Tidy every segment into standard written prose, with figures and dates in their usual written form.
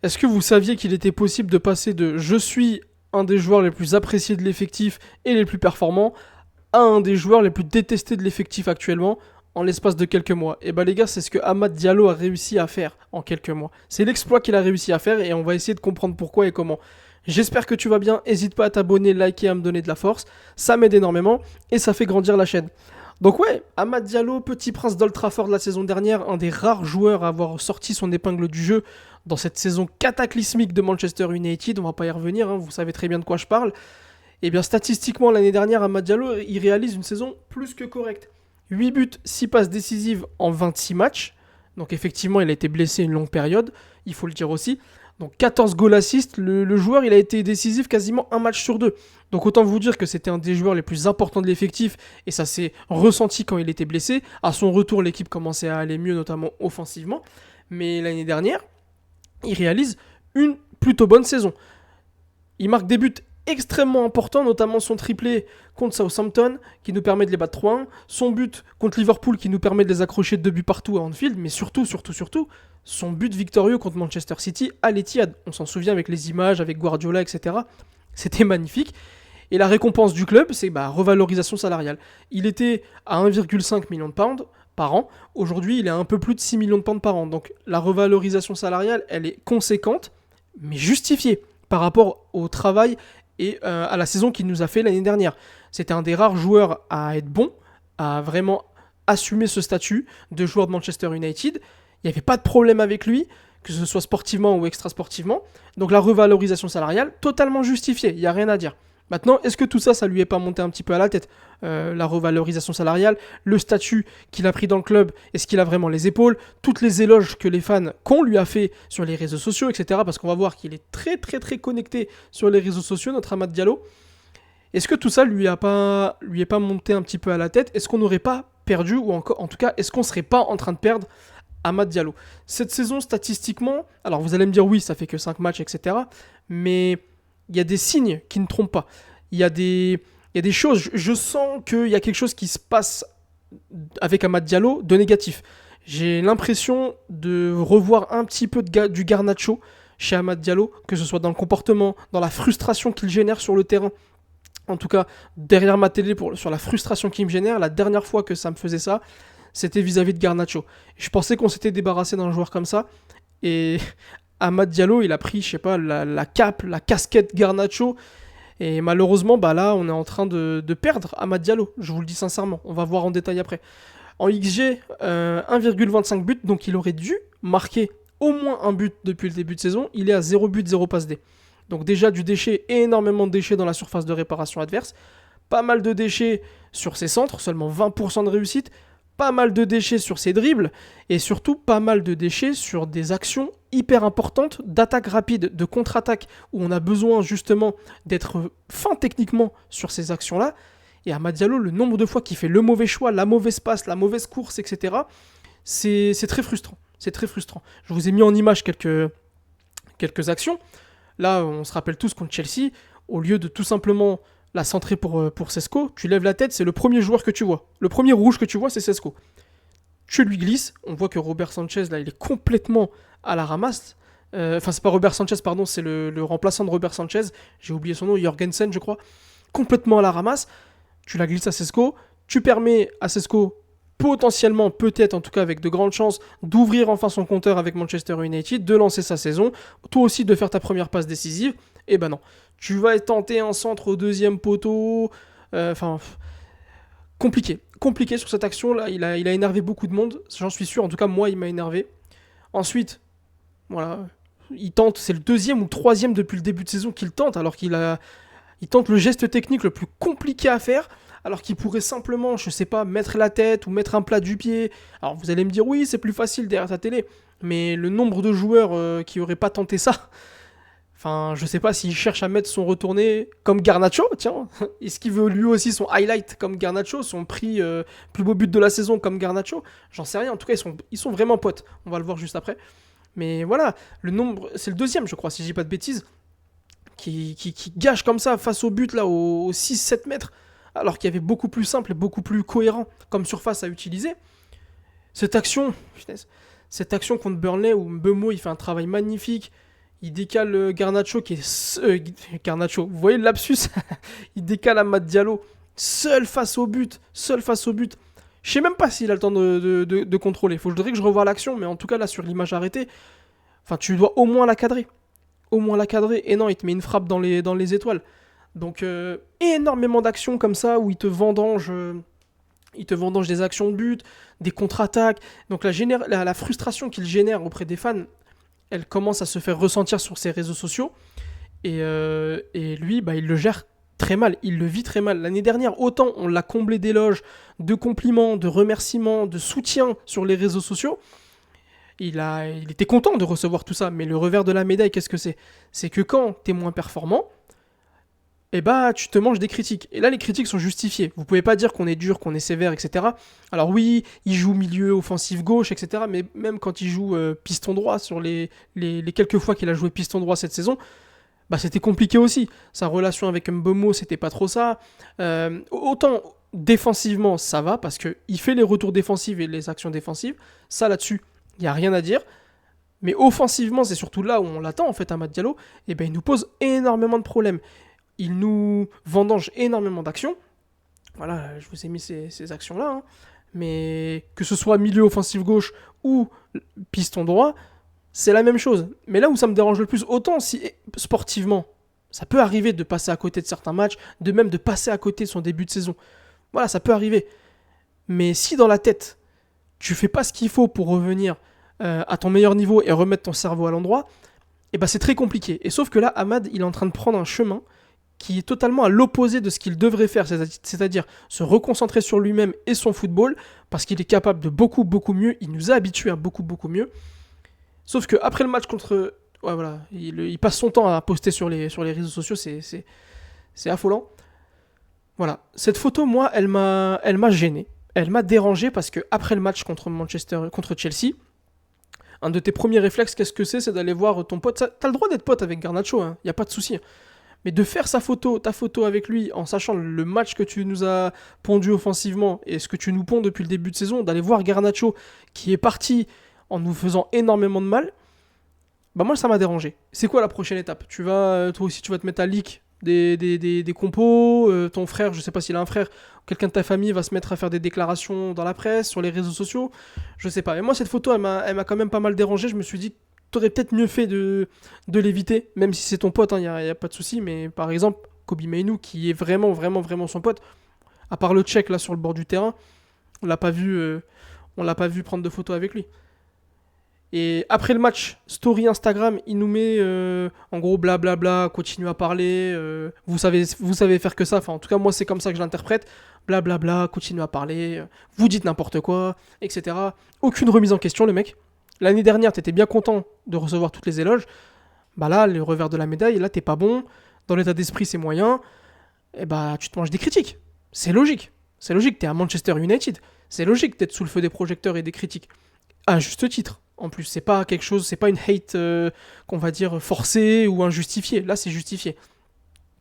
Est-ce que vous saviez qu'il était possible de passer de je suis un des joueurs les plus appréciés de l'effectif et les plus performants à un des joueurs les plus détestés de l'effectif actuellement en l'espace de quelques mois? Et bah les gars, c'est ce que Amad Diallo a réussi à faire en quelques mois. C'est l'exploit qu'il a réussi à faire et on va essayer de comprendre pourquoi et comment. J'espère que tu vas bien, n'hésite pas à t'abonner, liker, à me donner de la force, ça m'aide énormément et ça fait grandir la chaîne. Donc ouais, Amad Diallo, petit prince d'Old Trafford la saison dernière, un des rares joueurs à avoir sorti son épingle du jeu dans cette saison cataclysmique de Manchester United, on va pas y revenir, hein, vous savez très bien de quoi je parle. Et bien statistiquement l'année dernière, Amad Diallo, il réalise une saison plus que correcte. 8 buts, 6 passes décisives en 26 matchs. Donc effectivement, il a été blessé une longue période, il faut le dire aussi. Donc 14 goals assists, le joueur il a été décisif quasiment un match sur deux. Donc autant vous dire que c'était un des joueurs les plus importants de l'effectif et ça s'est ressenti quand il était blessé. À son retour, l'équipe commençait à aller mieux, notamment offensivement. Mais l'année dernière, il réalise une plutôt bonne saison. Il marque des buts extrêmement importants, notamment son triplé contre Southampton qui nous permet de les battre 3-1, son but contre Liverpool qui nous permet de les accrocher de 2 buts partout à Anfield, mais surtout, son but victorieux contre Manchester City à l'Etihad. On s'en souvient avec les images, avec Guardiola, etc. C'était magnifique. Et la récompense du club, c'est revalorisation salariale. Il était à 1,5 million de pounds par an. Aujourd'hui, il est à un peu plus de 6 millions de pounds par an. Donc la revalorisation salariale, elle est conséquente, mais justifiée par rapport au travail et à la saison qu'il nous a fait l'année dernière. C'était un des rares joueurs à être bon, à vraiment assumer ce statut de joueur de Manchester United. Il n'y avait pas de problème avec lui, que ce soit sportivement ou extra-sportivement. Donc la revalorisation salariale, totalement justifiée, il n'y a rien à dire. Maintenant, est-ce que tout ça, ça lui est pas monté un petit peu à la tête, la revalorisation salariale, le statut qu'il a pris dans le club, est-ce qu'il a vraiment les épaules, toutes les éloges que les fans qu'on lui a fait sur les réseaux sociaux, etc. Parce qu'on va voir qu'il est très très très connecté sur les réseaux sociaux, notre Amad Diallo. Est-ce que tout ça lui est pas monté un petit peu à la tête? Est-ce qu'on n'aurait pas perdu, ou encore, en tout cas, est-ce qu'on serait pas en train de perdre Amad Diallo? Cette saison, statistiquement, alors vous allez me dire oui, ça fait que 5 matchs, etc. Mais il y a des signes qui ne trompent pas. Il y a des choses, je sens qu'il y a quelque chose qui se passe avec Amad Diallo de négatif. J'ai l'impression de revoir un petit peu du Garnacho chez Amad Diallo, que ce soit dans le comportement, dans la frustration qu'il génère sur le terrain. En tout cas, derrière ma télé, sur la frustration qu'il me génère, la dernière fois que ça me faisait ça, c'était vis-à-vis de Garnacho. Je pensais qu'on s'était débarrassé d'un joueur comme ça, et Amad Diallo, il a pris, je sais pas, la cape, la casquette Garnacho, et malheureusement, là, on est en train de perdre Amad Diallo, je vous le dis sincèrement, on va voir en détail après. En XG, 1,25 buts, donc il aurait dû marquer au moins un but depuis le début de saison, il est à 0 but, 0 passe D. Donc déjà du déchet, énormément de déchets dans la surface de réparation adverse, pas mal de déchets sur ses centres, seulement 20% de réussite, pas mal de déchets sur ses dribbles, et surtout pas mal de déchets sur des actions hyper importantes d'attaque rapide, de contre-attaque, où on a besoin justement d'être fin techniquement sur ces actions-là. Et Amad Diallo, le nombre de fois qu'il fait le mauvais choix, la mauvaise passe, la mauvaise course, etc., c'est très frustrant. C'est très frustrant. Je vous ai mis en image quelques actions. Là, on se rappelle tous contre Chelsea, au lieu de tout simplement la centrer pour Sesco, tu lèves la tête, c'est le premier joueur que tu vois. Le premier rouge que tu vois, c'est Sesco. Tu lui glisses, on voit que Robert Sanchez, là, il est complètement à la ramasse. C'est pas Robert Sanchez, pardon, c'est le remplaçant de Robert Sanchez. J'ai oublié son nom, Jorgensen, je crois. Complètement à la ramasse. Tu la glisses à Sesco. Tu permets à Sesco, potentiellement, peut-être, en tout cas avec de grandes chances, d'ouvrir enfin son compteur avec Manchester United, de lancer sa saison. Toi aussi, de faire ta première passe décisive. Et non. Tu vas tenter un centre au deuxième poteau. Compliqué sur cette action-là. Il a énervé beaucoup de monde, j'en suis sûr. En tout cas, moi, il m'a énervé. Ensuite, voilà, il tente, c'est le deuxième ou le troisième depuis le début de saison qu'il tente, alors il tente le geste technique le plus compliqué à faire, alors qu'il pourrait simplement, je sais pas, mettre la tête ou mettre un plat du pied. Alors vous allez me dire, oui, c'est plus facile derrière ta télé, mais le nombre de joueurs qui auraient pas tenté ça, je sais pas s'il cherche à mettre son retourné comme Garnacho, tiens. Est-ce qu'il veut lui aussi son highlight comme Garnacho, son prix plus beau but de la saison comme Garnacho? J'en sais rien, en tout cas ils sont vraiment potes, on va le voir juste après. Mais voilà, le nombre, c'est le deuxième je crois, si je dis pas de bêtises, qui gâche comme ça face au but là, aux 6-7 mètres, alors qu'il y avait beaucoup plus simple et beaucoup plus cohérent comme surface à utiliser. Cette action, putain, cette action contre Burnley où Mbeumo il fait un travail magnifique, Il décale Garnacho qui est... Garnacho, vous voyez le lapsus. Il décale Amad Diallo, seul face au but. Seul face au but. Je sais même pas s'il a le temps de contrôler. Faudrait que je revoie l'action, mais en tout cas, là, sur l'image arrêtée, enfin, tu dois au moins la cadrer. Au moins la cadrer. Et non, il te met une frappe dans les étoiles. Donc, énormément d'actions comme ça où il te vendange des actions de but, des contre-attaques. Donc, la frustration qu'il génère auprès des fans, elle commence à se faire ressentir sur ses réseaux sociaux. Et lui, bah, il le gère très mal. Il le vit très mal. L'année dernière, autant on l'a comblé d'éloges, de compliments, de remerciements, de soutien sur les réseaux sociaux. Il était content de recevoir tout ça. Mais le revers de la médaille, qu'est-ce que c'est? C'est que quand t'es moins performant, eh bah, tu te manges des critiques. Et là, les critiques sont justifiées. Vous pouvez pas dire qu'on est dur, qu'on est sévère, etc. Alors oui, il joue milieu offensif gauche, etc. Mais même quand il joue piston droit, sur les quelques fois qu'il a joué piston droit cette saison, bah c'était compliqué aussi. Sa relation avec Mbeumo, c'était pas trop ça. Autant défensivement, ça va, parce qu'il fait les retours défensifs et les actions défensives. Ça, là-dessus, il n'y a rien à dire. Mais offensivement, c'est surtout là où on l'attend, en fait, Amad Diallo. Et ben, il nous pose énormément de problèmes. Il nous vendange énormément d'actions. Voilà, je vous ai mis ces actions-là. Hein. Mais que ce soit milieu offensif gauche ou piston droit, c'est la même chose. Mais là où ça me dérange le plus, autant si sportivement, ça peut arriver de passer à côté de certains matchs, de même de passer à côté de son début de saison. Voilà, ça peut arriver. Mais si dans la tête, tu fais pas ce qu'il faut pour revenir à ton meilleur niveau et remettre ton cerveau à l'endroit, et ben c'est très compliqué. Et sauf que là, Amad, il est en train de prendre un chemin qui est totalement à l'opposé de ce qu'il devrait faire, c'est-à-dire se reconcentrer sur lui-même et son football, parce qu'il est capable de beaucoup, beaucoup mieux, il nous a habitués à beaucoup, beaucoup mieux. Sauf qu'après le match contre... Ouais, voilà, il passe son temps à poster sur les réseaux sociaux, c'est affolant. Voilà, cette photo, moi, elle m'a gêné, elle m'a dérangé, parce que après le match contre Chelsea, un de tes premiers réflexes, qu'est-ce que c'est d'aller voir ton pote. T'as le droit d'être pote avec Garnacho, hein, y a pas de souci. Mais de faire ta photo avec lui, en sachant le match que tu nous as pondu offensivement et ce que tu nous ponds depuis le début de saison, d'aller voir Garnacho qui est parti en nous faisant énormément de mal, bah moi ça m'a dérangé. C'est quoi la prochaine étape? Toi aussi tu vas te mettre à leak des compos, ton frère, je sais pas s'il a un frère, quelqu'un de ta famille va se mettre à faire des déclarations dans la presse, sur les réseaux sociaux, je sais pas. Et moi cette photo elle m'a quand même pas mal dérangé, je me suis dit t'aurais peut-être mieux fait de l'éviter, même si c'est ton pote, y a pas de souci, mais par exemple, Kobe Mainoo, qui est vraiment, vraiment, vraiment son pote, à part le Tchèque là sur le bord du terrain, on l'a pas vu prendre de photos avec lui. Et après le match, story Instagram, il nous met en gros blablabla, continue à parler, vous savez faire que ça, enfin en tout cas moi c'est comme ça que je l'interprète, blablabla, continue à parler, vous dites n'importe quoi, etc. Aucune remise en question le mec. L'année dernière, t'étais bien content de recevoir toutes les éloges. Bah là, le revers de la médaille, là, t'es pas bon. Dans l'état d'esprit, c'est moyen. Et bah, tu te manges des critiques. C'est logique. C'est logique, t'es à Manchester United. C'est logique d'être sous le feu des projecteurs et des critiques. À juste titre. En plus, c'est pas quelque chose, c'est pas une hate qu'on va dire forcée ou injustifiée. Là, c'est justifié.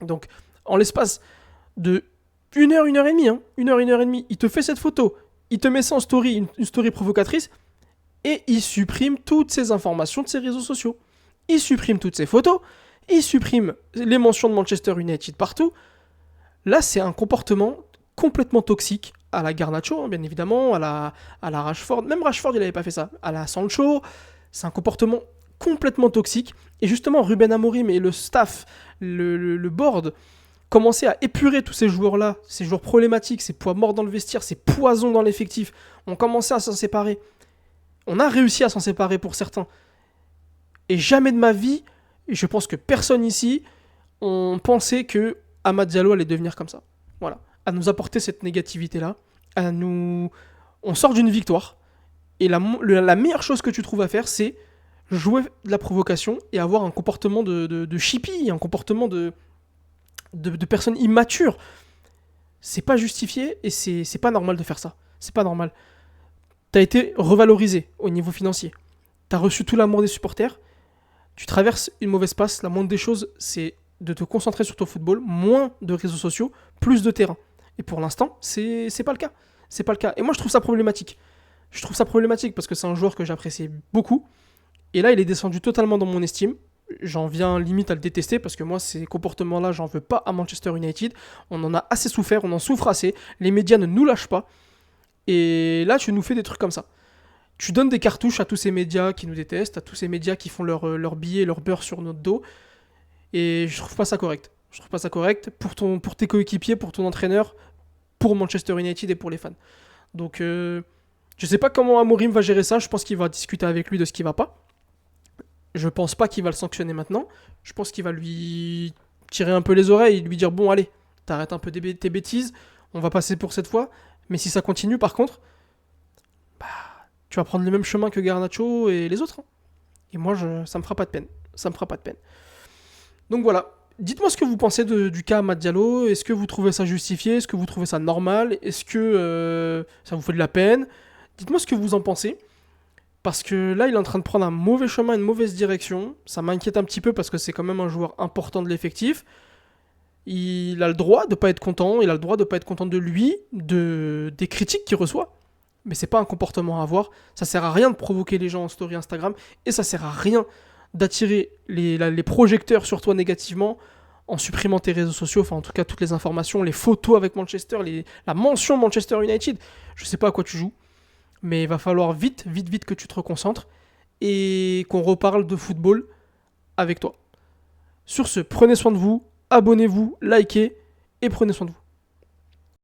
Donc, en l'espace de 1 heure, 1 heure et demie, une heure et demie, il te fait cette photo. Il te met ça en story, une story provocatrice. Et il supprime toutes ces informations de ses réseaux sociaux. Il supprime toutes ces photos, il supprime les mentions de Manchester United partout. Là, c'est un comportement complètement toxique à la Garnacho, bien évidemment, à la Rashford. Même Rashford, il n'avait pas fait ça. À la Sancho, c'est un comportement complètement toxique. Et justement, Ruben Amorim et le staff, le board, commençaient à épurer tous ces joueurs-là, ces joueurs problématiques, ces poids morts dans le vestiaire, ces poisons dans l'effectif. On commençait à s'en séparer. On a réussi à s'en séparer pour certains. Et jamais de ma vie, et je pense que personne ici, on pensait que Amad Diallo allait devenir comme ça. Voilà. À nous apporter cette négativité-là. On sort d'une victoire. Et la meilleure chose que tu trouves à faire, c'est jouer de la provocation et avoir un comportement de chippie, un comportement de personne immature. C'est pas justifié et c'est pas normal de faire ça. C'est pas normal. T'as été revalorisé au niveau financier. T'as reçu tout l'amour des supporters. Tu traverses une mauvaise passe. La moindre des choses, c'est de te concentrer sur ton football. Moins de réseaux sociaux, plus de terrain. Et pour l'instant, c'est pas le cas. C'est pas le cas. Et moi, je trouve ça problématique. Je trouve ça problématique parce que c'est un joueur que j'apprécie beaucoup. Et là, il est descendu totalement dans mon estime. j'en viens limite à le détester parce que moi, ces comportements-là, j'en veux pas à Manchester United. On en a assez souffert, on en souffre assez. Les médias ne nous lâchent pas. Et là, tu nous fais des trucs comme ça. Tu donnes des cartouches à tous ces médias qui nous détestent, à tous ces médias qui font leur billet, leur beurre sur notre dos. Et je trouve pas ça correct. Je trouve pas ça correct pour tes coéquipiers, pour ton entraîneur, pour Manchester United et pour les fans. Donc, je sais pas comment Amorim va gérer ça. Je pense qu'il va discuter avec lui de ce qui va pas. Je pense pas qu'il va le sanctionner maintenant. Je pense qu'il va lui tirer un peu les oreilles et lui dire bon, allez, t'arrêtes un peu tes bêtises. On va passer pour cette fois. Mais si ça continue, par contre, tu vas prendre le même chemin que Garnacho et les autres. Hein. Et moi, ça me fera pas de peine. Ça me fera pas de peine. Donc voilà. Dites-moi ce que vous pensez du cas Amad Diallo. Est-ce que vous trouvez ça justifié? Est-ce que vous trouvez ça normal? Est-ce que ça vous fait de la peine? Dites-moi ce que vous en pensez. Parce que là, il est en train de prendre un mauvais chemin, une mauvaise direction. Ça m'inquiète un petit peu parce que c'est quand même un joueur important de l'effectif. Il a le droit de pas être content. Il a le droit de pas être content de lui, des critiques qu'il reçoit. Mais c'est pas un comportement à avoir. Ça sert à rien de provoquer les gens en story Instagram. Et ça sert à rien d'attirer les projecteurs sur toi négativement en supprimant tes réseaux sociaux, enfin en tout cas toutes les informations, les photos avec Manchester, la mention Manchester United. Je sais pas à quoi tu joues, mais il va falloir vite que tu te reconcentres et qu'on reparle de football avec toi. Sur ce, prenez soin de vous, abonnez-vous, likez et prenez soin de vous.